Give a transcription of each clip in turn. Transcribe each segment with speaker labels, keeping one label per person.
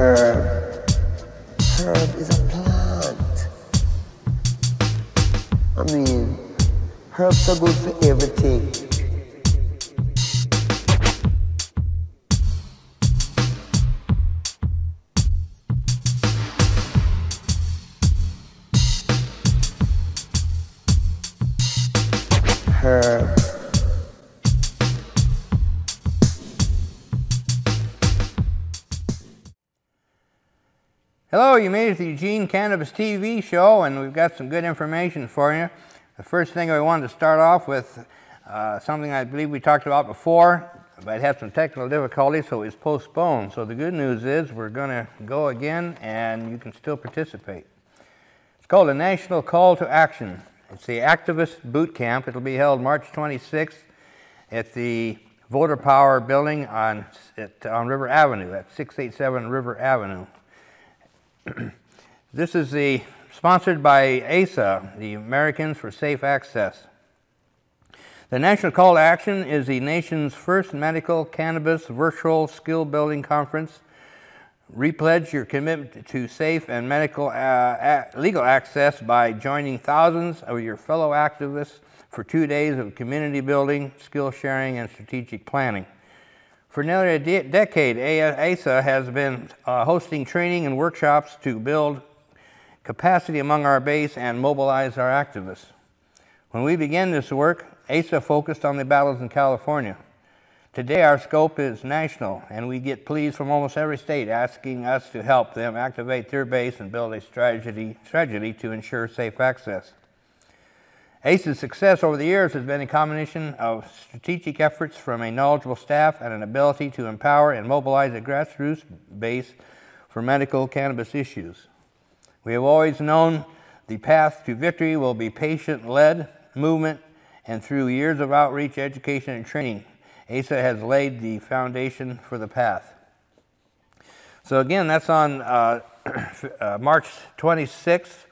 Speaker 1: Herb. Herb is a plant. I mean, herbs are good for everything. Herb.
Speaker 2: Hello, you made it to the Eugene Cannabis TV show, and we've got some good information for you. The first thing I wanted to start off with, something I believe we talked about before, but it had some technical difficulties, so it was postponed. So the good news is we're going to go again, and you can still participate. It's called the National Call to Action. It's the Activist Boot Camp. It'll be held March 26th at the Voter Power Building on River Avenue, at 687 River Avenue. This is sponsored by ASA, the Americans for Safe Access. The National Call to Action is the nation's first medical cannabis virtual skill building conference. Repledge your commitment to safe and medical legal access by joining thousands of your fellow activists for 2 days of community building, skill sharing, and strategic planning. For nearly a decade, ASA has been hosting training and workshops to build capacity among our base and mobilize our activists. When we began this work, ASA focused on the battles in California. Today, our scope is national, and we get pleas from almost every state asking us to help them activate their base and build a strategy to ensure safe access. ASA's success over the years has been a combination of strategic efforts from a knowledgeable staff and an ability to empower and mobilize a grassroots base for medical cannabis issues. We have always known the path to victory will be patient-led movement, and through years of outreach, education, and training, ASA has laid the foundation for the path. So again, that's on March 26th.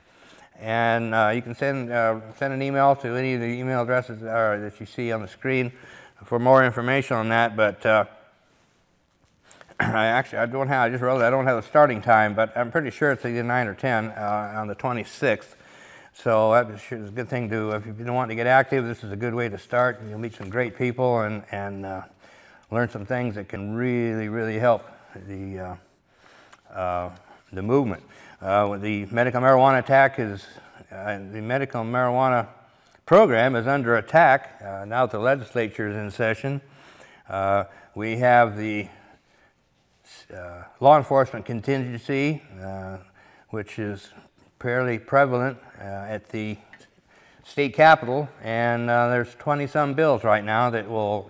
Speaker 2: And you can send an email to any of the email addresses that you see on the screen for more information on that. But I just realized I don't have the starting time, but I'm pretty sure it's either 9 or 10 on the 26th. So that's a good thing to, if you don't want to get active, this is a good way to start. You'll meet some great people and learn some things that can really, really help the movement. The medical marijuana the medical marijuana program is under attack now that the legislature is in session. We have the law enforcement contingency, which is fairly prevalent at the state capitol, and there's 20-some bills right now that will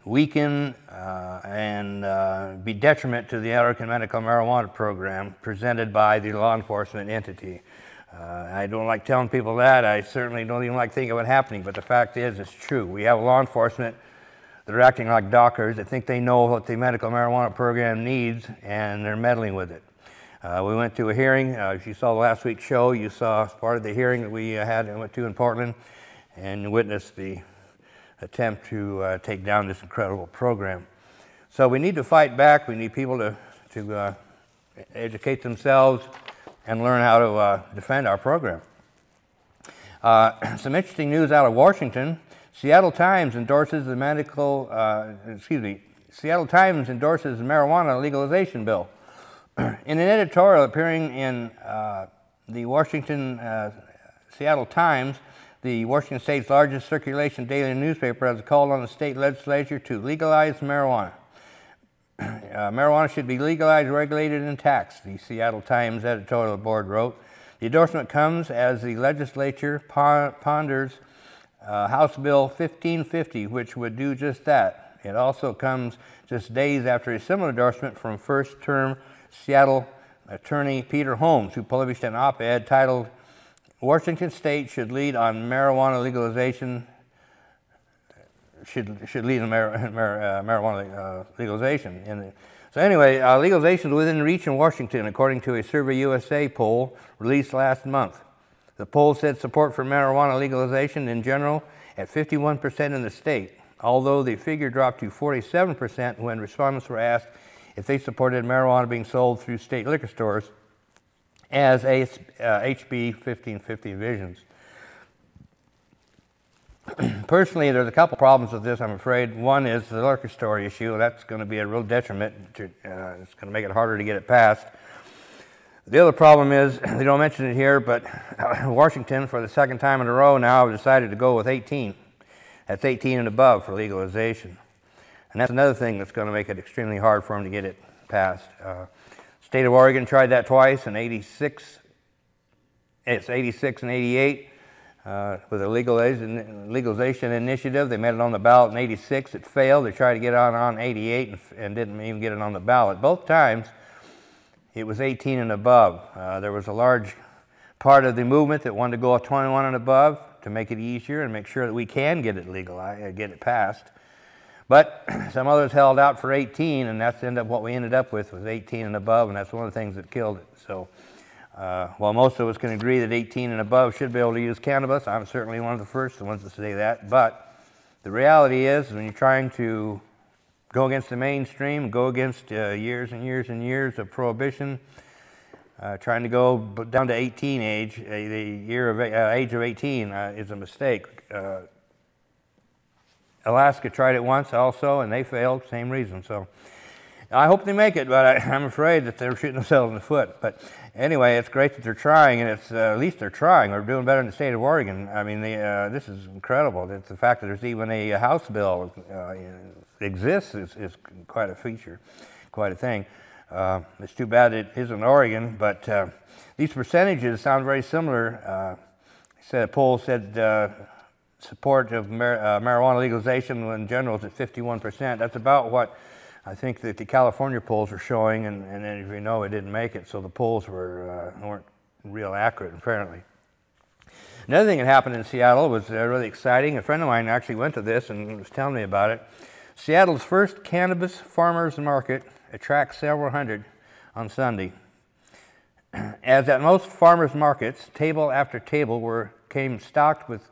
Speaker 2: weaken and be detriment to the American medical marijuana program presented by the law enforcement entity. I don't like telling people that. I certainly don't even like thinking of it happening, but the fact is, it's true. We have law enforcement that are acting like doctors that think they know what the medical marijuana program needs, and they're meddling with it. We went to a hearing. If you saw last week's show, you saw part of the hearing that we had and went to in Portland, and witnessed the attempt to take down this incredible program. So we need to fight back. We need people to educate themselves and learn how to defend our program. Some interesting news out of Washington. Seattle Times endorses the Seattle Times endorses the marijuana legalization bill. In an editorial appearing in the Seattle Times, the Washington State's largest circulation daily newspaper, has called on the state legislature to legalize marijuana. Marijuana should be legalized, regulated, and taxed, the Seattle Times editorial board wrote. The endorsement comes as the legislature ponders House Bill 1550, which would do just that. It also comes just days after a similar endorsement from first-term Seattle attorney Peter Holmes, who published an op-ed titled, "Washington State should lead on marijuana legalization." Marijuana legalization. So anyway, legalization is within reach in Washington, according to a Survey USA poll released last month. The poll said support for marijuana legalization in general at 51% in the state, although the figure dropped to 47% when respondents were asked if they supported marijuana being sold through state liquor stores as HB 1550 envisions. Personally, there's a couple problems with this, I'm afraid. One is the liquor store issue. That's going to be a real detriment. It's going to make it harder to get it passed. The other problem is, they don't mention it here, but Washington, for the second time in a row now, have decided to go with 18. That's 18 and above for legalization. And that's another thing that's going to make it extremely hard for them to get it passed. State of Oregon tried that twice in 86. It's 86 and 88 with a legalization initiative. They made it on the ballot in 86. It failed. They tried to get it on 88 and didn't even get it on the ballot. Both times, it was 18 and above. There was a large part of the movement that wanted to go 21 and above to make it easier and make sure that we can get it legalized, get it passed. But some others held out for 18, and that's what we ended up with was 18 and above, and that's one of the things that killed it. So while most of us can agree that 18 and above should be able to use cannabis, I'm certainly one of the first ones to say that. But the reality is, when you're trying to go against the mainstream, go against years and years and years of prohibition, trying to go down to 18 age, age of 18 is a mistake. Alaska tried it once also, and they failed, same reason. So I hope they make it, but I'm afraid that they're shooting themselves in the foot. But anyway, it's great that they're trying, and it's at least they're trying. We're doing better in the state of Oregon. I mean, this is incredible. It's the fact that there's even a House bill exists is quite a feature, quite a thing. It's too bad it isn't Oregon, but these percentages sound very similar. A poll said support of marijuana legalization in general is at 51%. That's about what I think that the California polls are showing, and as you know, it didn't make it, so the polls weren't real accurate, apparently. Another thing that happened in Seattle was really exciting. A friend of mine actually went to this and was telling me about it. Seattle's first cannabis farmers market attracts several hundred on Sunday. As at most farmers markets, table after table came stocked with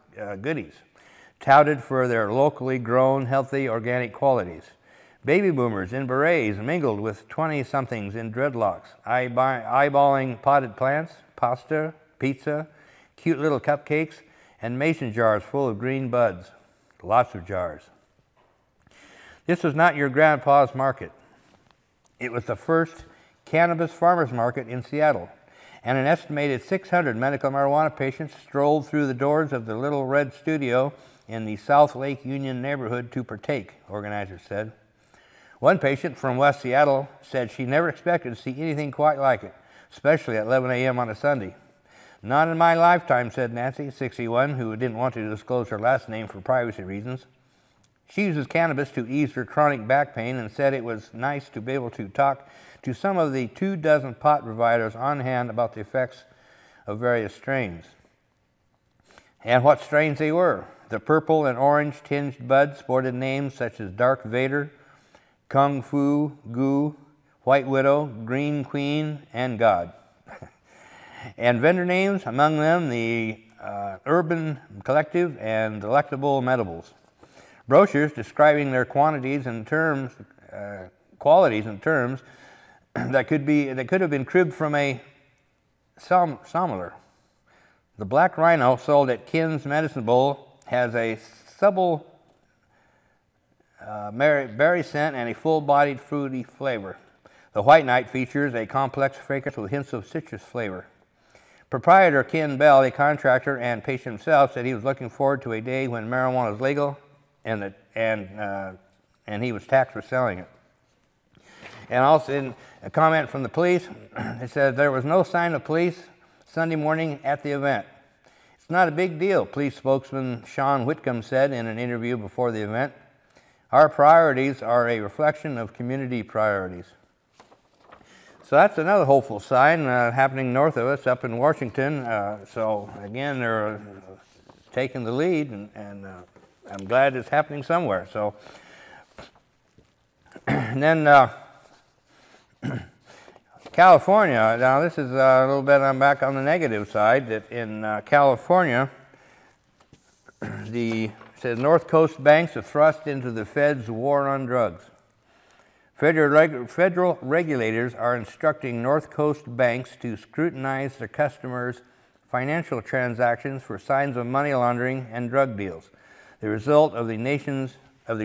Speaker 2: goodies, touted for their locally grown, healthy, organic qualities. Baby boomers in berets mingled with 20-somethings in dreadlocks, eyeballing potted plants, pasta, pizza, cute little cupcakes, and mason jars full of green buds. Lots of jars. This was not your grandpa's market. It was the first cannabis farmers market in Seattle, and an estimated 600 medical marijuana patients strolled through the doors of the Little Red Studio in the South Lake Union neighborhood to partake, organizers said. One patient from West Seattle said she never expected to see anything quite like it, especially at 11 a.m. on a Sunday. Not in my lifetime, said Nancy, 61, who didn't want to disclose her last name for privacy reasons. She uses cannabis to ease her chronic back pain and said it was nice to be able to talk to some of the 24 pot providers on hand about the effects of various strains. And what strains they were. The purple and orange tinged buds sported names such as Dark Vader, Kung Fu, Goo, White Widow, Green Queen, and God. And vendor names, among them the Urban Collective and Delectable Medibles. Brochures describing their qualities in terms that could have been cribbed from a sommelier. The Black Rhino, sold at Kin's Medicine Bowl, has a subtle berry scent and a full-bodied fruity flavor. The White Knight features a complex fragrance with hints of citrus flavor. Proprietor Ken Bell, a contractor and patient himself, said he was looking forward to a day when marijuana is legal and he was taxed for selling it. And also in a comment from the police, it said there was no sign of police Sunday morning at the event. It's not a big deal, police spokesman Sean Whitcomb said in an interview before the event. Our priorities are a reflection of community priorities. So that's another hopeful sign happening north of us up in Washington. So again, they're taking the lead, and I'm glad it's happening somewhere. So, and then California. Now this is a little bit. I'm back on the negative side. That in California, says North Coast banks are thrust into the Fed's war on drugs. Federal regulators are instructing North Coast banks to scrutinize their customers' financial transactions for signs of money laundering and drug deals, the result of the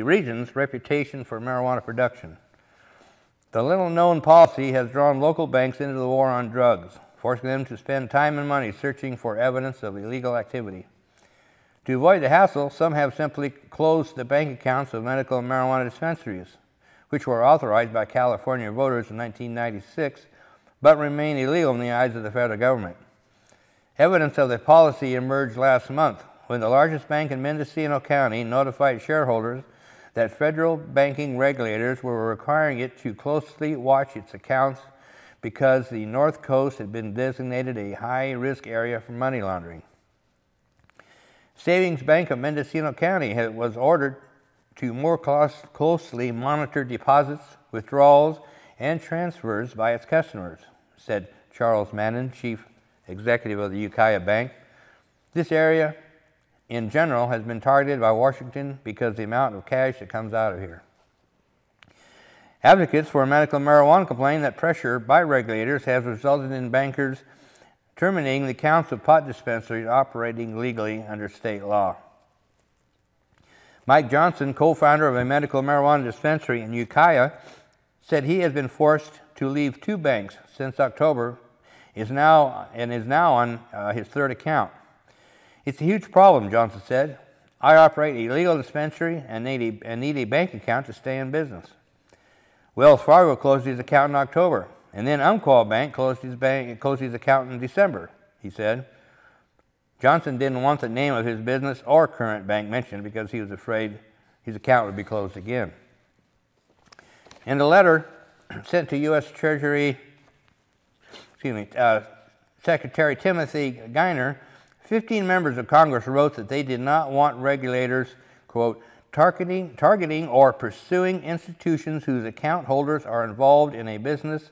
Speaker 2: region's reputation for marijuana production. The little-known policy has drawn local banks into the war on drugs, forcing them to spend time and money searching for evidence of illegal activity. To avoid the hassle, some have simply closed the bank accounts of medical marijuana dispensaries, which were authorized by California voters in 1996, but remain illegal in the eyes of the federal government. Evidence of the policy emerged last month when the largest bank in Mendocino County notified shareholders that federal banking regulators were requiring it to closely watch its accounts because the North Coast had been designated a high-risk area for money laundering. Savings Bank of Mendocino County was ordered to more closely monitor deposits, withdrawals, and transfers by its customers, said Charles Mannon, chief executive of the Ukiah Bank. This area, in general, has been targeted by Washington because of the amount of cash that comes out of here. Advocates for medical marijuana complain that pressure by regulators has resulted in bankers terminating the counts of pot dispensaries operating legally under state law. Mike Johnson, co-founder of a medical marijuana dispensary in Ukiah, said he has been forced to leave 2 banks since October is now on his 3rd account. It's a huge problem, Johnson said. I operate a legal dispensary and need a bank account to stay in business. Wells Fargo closed his account in October, and then Umpqua Bank closed his account in December, he said. Johnson didn't want the name of his business or current bank mentioned because he was afraid his account would be closed again. In a letter sent to U.S. Secretary Timothy Geithner, 15 members of Congress wrote that they did not want regulators, quote, targeting or pursuing institutions whose account holders are involved in a business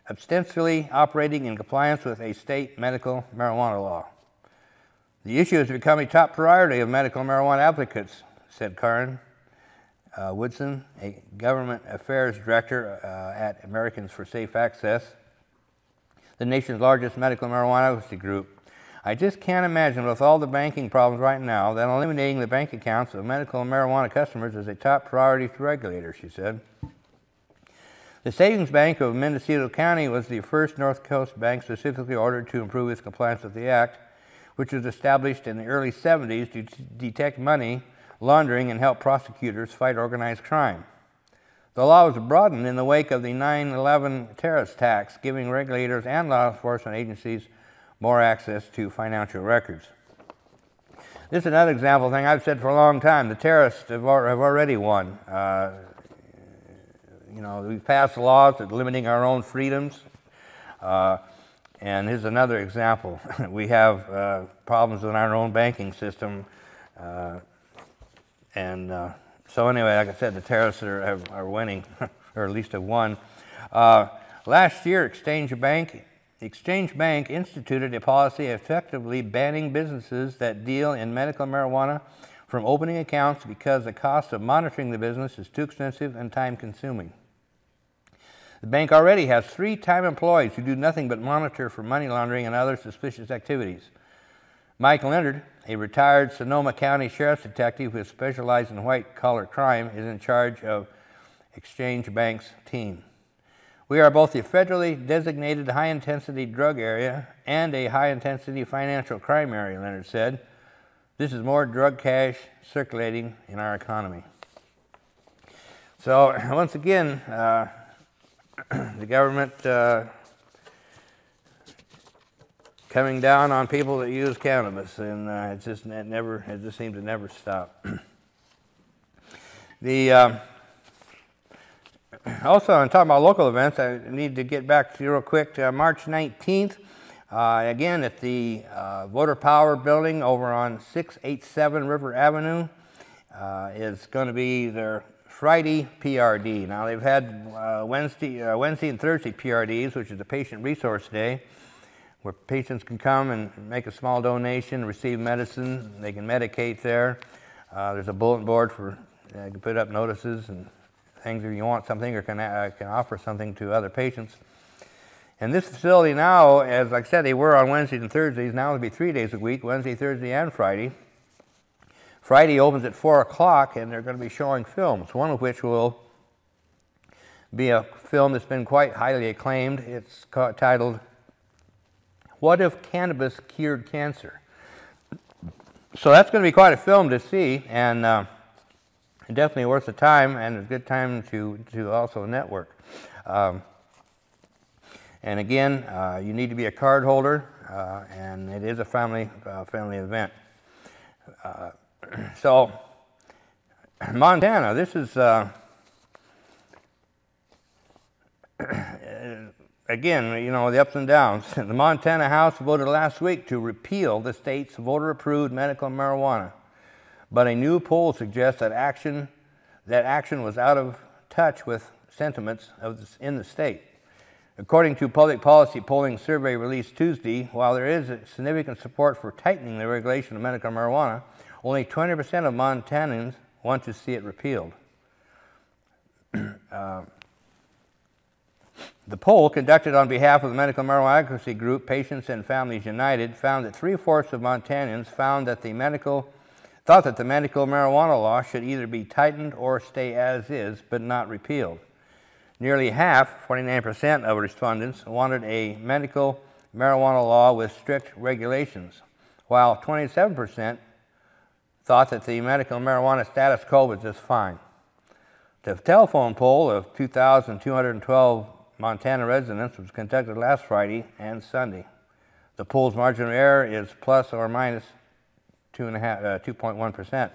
Speaker 2: ostensibly operating in compliance with a state medical marijuana law. The issue has become a top priority of medical marijuana advocates, said Karen Woodson, a government affairs director at Americans for Safe Access, the nation's largest medical marijuana advocacy group. I just can't imagine with all the banking problems right now that eliminating the bank accounts of medical marijuana customers is a top priority to regulators, she said. The Savings Bank of Mendocino County was the first North Coast bank specifically ordered to improve its compliance with the Act, which was established in the early 70s to detect money laundering and help prosecutors fight organized crime. The law was broadened in the wake of the 9/11 terrorist attacks, giving regulators and law enforcement agencies more access to financial records. This is another example of thing I've said for a long time. The terrorists have already won. We've passed laws that limiting our own freedoms. And here's another example. We have problems with our own banking system. So anyway, like I said, the terrorists are winning, or at least have won. Last year, Exchange Bank instituted a policy effectively banning businesses that deal in medical marijuana from opening accounts because the cost of monitoring the business is too expensive and time-consuming. The bank already has 3 employees who do nothing but monitor for money laundering and other suspicious activities. Mike Leonard, a retired Sonoma County Sheriff's detective who has specialized in white-collar crime, is in charge of Exchange Bank's team. We are both a federally designated high-intensity drug area and a high-intensity financial crime area, Leonard said. This is more drug cash circulating in our economy. So, once again, the government coming down on people that use cannabis, and it just seems to never stop. Also, I'm talking about local events. I need to get back to you real quick. March 19th, again at the Voter Power Building over on 687 River Avenue, is going to be their Friday PRD. Now they've had Wednesday and Thursday PRDs, which is a patient resource day, where patients can come and make a small donation, receive medicine. They can medicate there. There's a bulletin board for you can put up notices and things, if you want something or can offer something to other patients. And this facility now, as like I said, they were on Wednesdays and Thursdays. Now it'll be 3 days a week, Wednesday, Thursday, and Friday. Friday opens at 4 o'clock, and they're going to be showing films, one of which will be a film that's been quite highly acclaimed. It's titled, "What If Cannabis Cured Cancer?" So that's going to be quite a film to see, and definitely worth the time, and a good time to also network. And again, you need to be a card holder, and it is a family event. So, Montana, this is again, you know, the ups and downs. The Montana House voted last week to repeal the state's voter-approved medical marijuana, but a new poll suggests that action was out of touch with sentiments in the state. According to public policy polling survey released Tuesday, while there is significant support for tightening the regulation of medical marijuana, only 20% of Montanans want to see it repealed. The poll, conducted on behalf of the medical marijuana advocacy group Patients and Families United, found that 3/4 of Montanans thought that the medical marijuana law should either be tightened or stay as is, but not repealed. Nearly half, 49% of respondents, wanted a medical marijuana law with strict regulations, while 27% thought that the medical marijuana status quo was just fine. The telephone poll of 2,212 Montana residents was conducted last Friday and Sunday. The poll's margin of error is plus or minus 2.1%.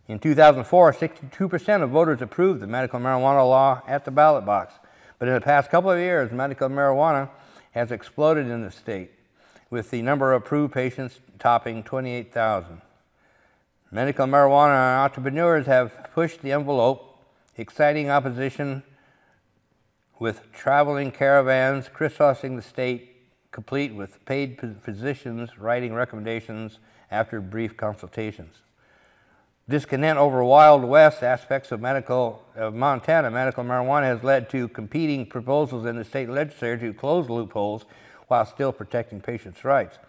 Speaker 2: In 2004, 62% of voters approved the medical marijuana law at the ballot box. But in the past couple of years, medical marijuana has exploded in the state, with the number of approved patients topping 28,000. Medical marijuana entrepreneurs have pushed the envelope, exciting opposition with traveling caravans crisscrossing the state, complete with paid physicians writing recommendations after brief consultations. Discontent over Wild West aspects of Montana medical marijuana has led to competing proposals in the state legislature to close loopholes while still protecting patients' rights.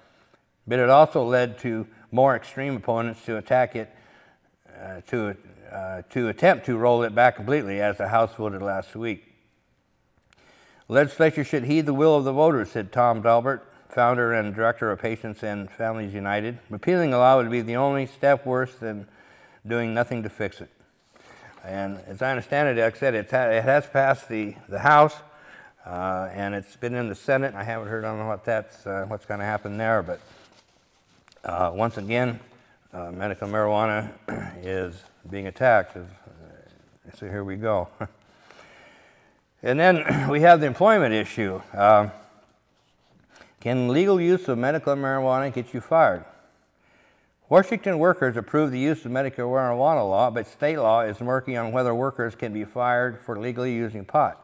Speaker 2: But it also led to more extreme opponents to attack it, to attempt to roll it back completely, as the House voted last week. Legislature should heed the will of the voters, said Tom Dalbert, founder and director of Patients and Families United. Repealing the law would be the only step worse than doing nothing to fix it. And as I understand it, like I said, it has passed the House, and it's been in the Senate. I haven't heard on what's going to happen there, but once again, medical marijuana is being attacked. So here we go. And then we have the employment issue. Can legal use of medical marijuana get you fired? Washington workers approved the use of medical marijuana law, but state law is working on whether workers can be fired for legally using pot.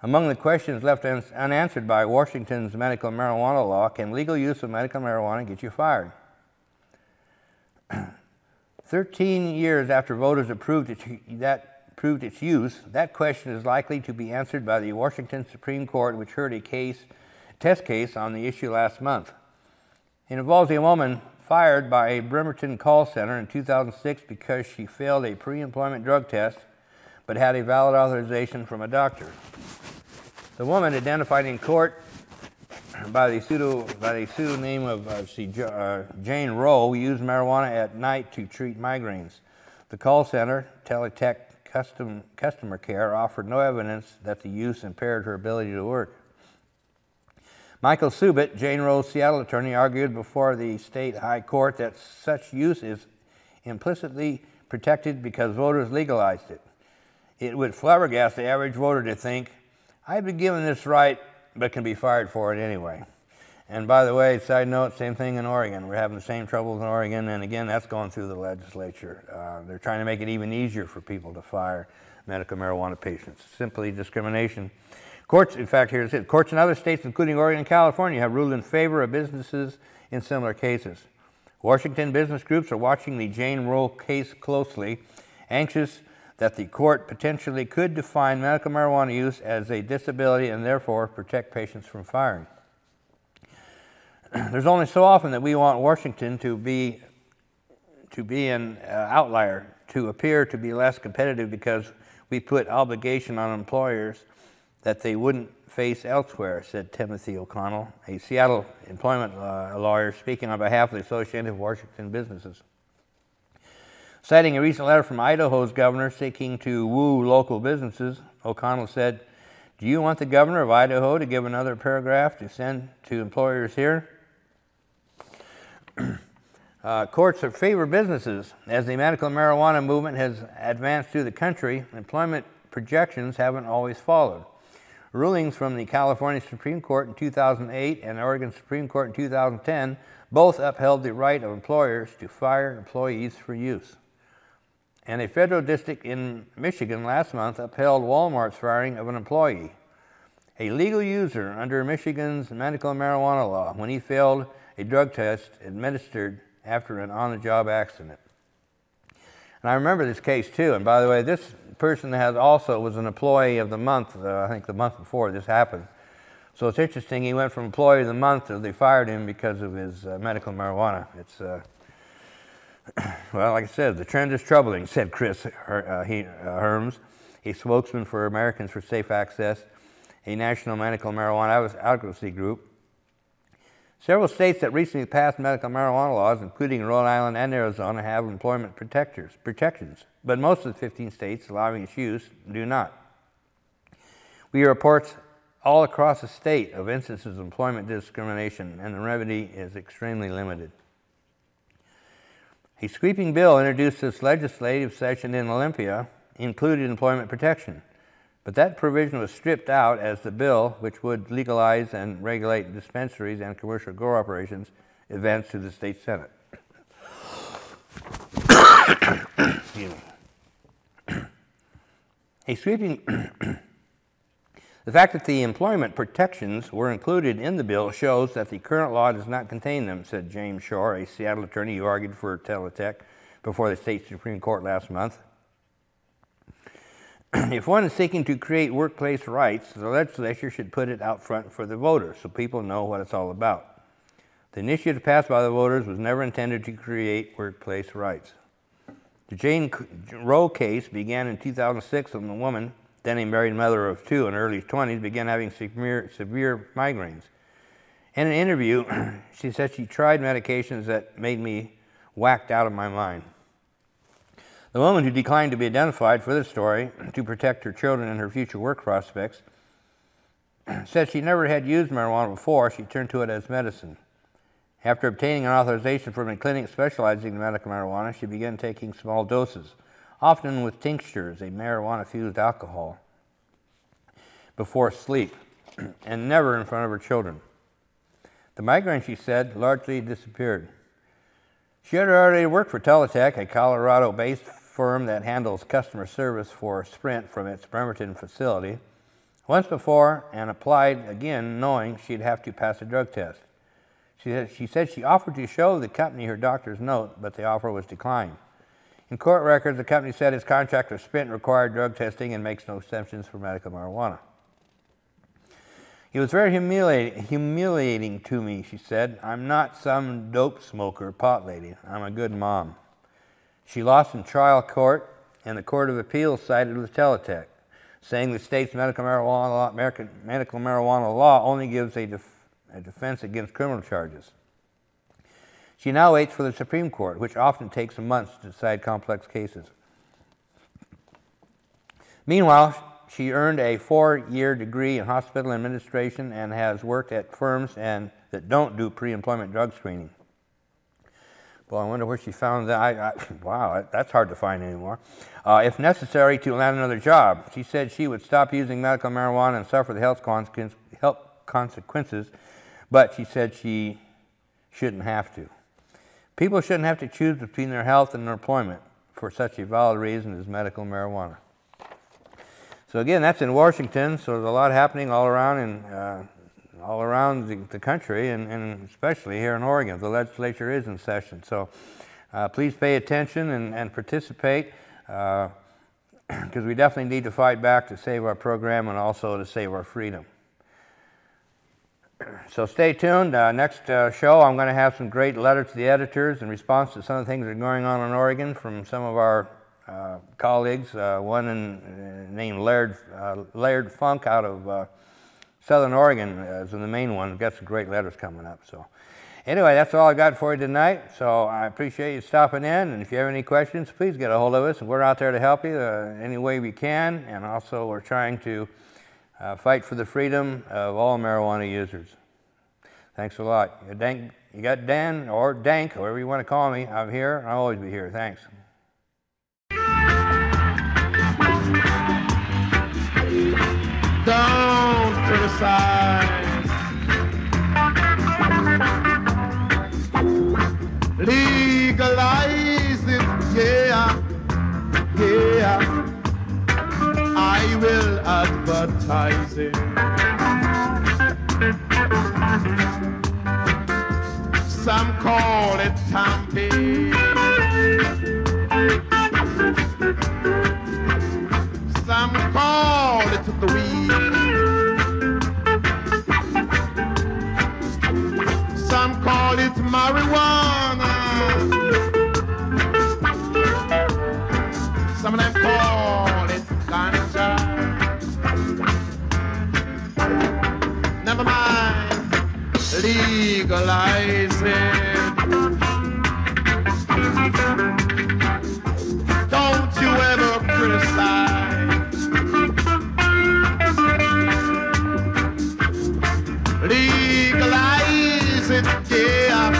Speaker 2: Among the questions left unanswered by Washington's medical marijuana law, can legal use of medical marijuana get you fired? 13 years after voters approved its use, that question is likely to be answered by the Washington Supreme Court, which heard a test case on the issue last month. It involves a woman fired by a Bremerton call center in 2006 because she failed a pre-employment drug test but had a valid authorization from a doctor. The woman, identified in court by the pseudonym of Jane Roe, used marijuana at night to treat migraines. The call center, Teletech Customer Care, offered no evidence that the use impaired her ability to work. Michael Subit, Jane Roe's Seattle attorney, argued before the state high court that such use is implicitly protected because voters legalized it. It would flabbergast the average voter to think, I've been given this right, but can be fired for it anyway. And by the way, side note, same thing in Oregon. We're having the same troubles in Oregon, and again, that's going through the legislature. They're trying to make it even easier for people to fire medical marijuana patients. Simply discrimination. Courts, in fact, here it says, courts in other states, including Oregon and California, have ruled in favor of businesses in similar cases. Washington business groups are watching the Jane Roe case closely, anxious that the court potentially could define medical marijuana use as a disability and therefore protect patients from firing. There's only so often that we want Washington to be an outlier, to appear to be less competitive because we put obligation on employers that they wouldn't face elsewhere, said Timothy O'Connell, a Seattle employment lawyer speaking on behalf of the Association of Washington Businesses. Citing a recent letter from Idaho's governor seeking to woo local businesses, O'Connell said, "Do you want the governor of Idaho to give another paragraph to send to employers here?" Courts favor businesses. As the medical marijuana movement has advanced through the country, employment projections haven't always followed. Rulings from the California Supreme Court in 2008 and Oregon Supreme Court in 2010 both upheld the right of employers to fire employees for use. And a federal district in Michigan last month upheld Walmart's firing of an employee, a legal user under Michigan's medical marijuana law, when he failed a drug test administered after an on-the-job accident. And I remember this case too, and by the way, this person was an employee of the month, I think the month before this happened. So it's interesting, he went from employee of the month to they fired him because of his medical marijuana. It's, well, like I said, the trend is troubling, said Chris Herms, a spokesman for Americans for Safe Access, a national medical marijuana advocacy group. Several states that recently passed medical marijuana laws, including Rhode Island and Arizona, have employment protections, but most of the 15 states allowing its use do not. We hear reports all across the state of instances of employment discrimination, and the remedy is extremely limited. A sweeping bill introduced this legislative session in Olympia included employment protection, but that provision was stripped out as the bill, which would legalize and regulate dispensaries and commercial grow operations, advanced to the state Senate. The fact that the employment protections were included in the bill shows that the current law does not contain them, said James Shore, a Seattle attorney who argued for Teletech before the state Supreme Court last month. If one is seeking to create workplace rights, the legislature should put it out front for the voters so people know what it's all about. The initiative passed by the voters was never intended to create workplace rights. The Jane Roe case began in 2006 when a woman, then a married mother of two in her early 20s, began having severe migraines. In an interview, she said she tried medications that made me whacked out of my mind. The woman, who declined to be identified for this story to protect her children and her future work prospects, said she never had used marijuana before. She turned to it as medicine. After obtaining an authorization from a clinic specializing in medical marijuana, she began taking small doses, often with tinctures, a marijuana-fused alcohol, before sleep, and never in front of her children. The migraine, she said, largely disappeared. She had already worked for Teletech, a Colorado-based firm that handles customer service for Sprint from its Bremerton facility, once before, and applied again knowing she'd have to pass a drug test. She said she offered to show the company her doctor's note, but the offer was declined. In court records, the company said its contract with Sprint required drug testing and makes no exceptions for medical marijuana. It was very humiliating to me, she said. I'm not some dope smoker pot lady. I'm a good mom. She lost in trial court, and the Court of Appeals sided with Teletech, saying the state's medical marijuana law only gives a defense against criminal charges. She now waits for the Supreme Court, which often takes months to decide complex cases. Meanwhile, she earned a 4-year degree in hospital administration and has worked at firms that don't do pre-employment drug screening. Well, I wonder where she found that. Wow, that's hard to find anymore. If necessary, to land another job. She said she would stop using medical marijuana and suffer the health consequences, but she said she shouldn't have to. People shouldn't have to choose between their health and their employment for such a valid reason as medical marijuana. So again, that's in Washington, so there's a lot happening all around the country, and especially here in Oregon. The legislature is in session, so please pay attention and participate. because we definitely need to fight back to save our program and also to save our freedom. So stay tuned. Next show, I'm going to have some great letters to the editors in response to some of the things that are going on in Oregon from some of our colleagues. One named Laird Funk out of Southern Oregon is the main one. We've got some great letters coming up. So anyway, that's all I got for you tonight. So I appreciate you stopping in. And if you have any questions, please get a hold of us. We're out there to help you any way we can. And also we're trying to fight for the freedom of all marijuana users. Thanks a lot. You got Dan or DanK, whoever you want to call me. I'm here. I'll always be here. Thanks.
Speaker 3: Don't criticize. Legalize it, yeah, yeah. I will advertise it. Some call it tamping. Some call it the weed. Some call it marijuana. Some of them call it ganja. Never mind, legalize it. Don't you ever criticize. Legalize it, yeah,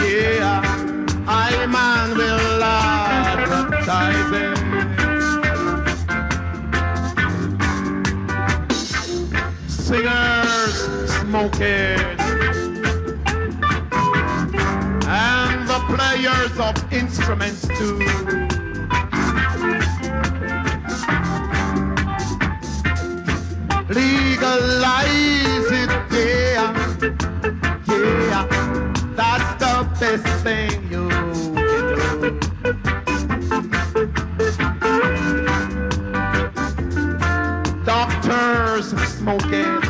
Speaker 3: yeah. I man will advertise it. Singers smoke it, and the players of instruments too. Legalize it, yeah, yeah. That's the best thing you can do. Doctors smoke it,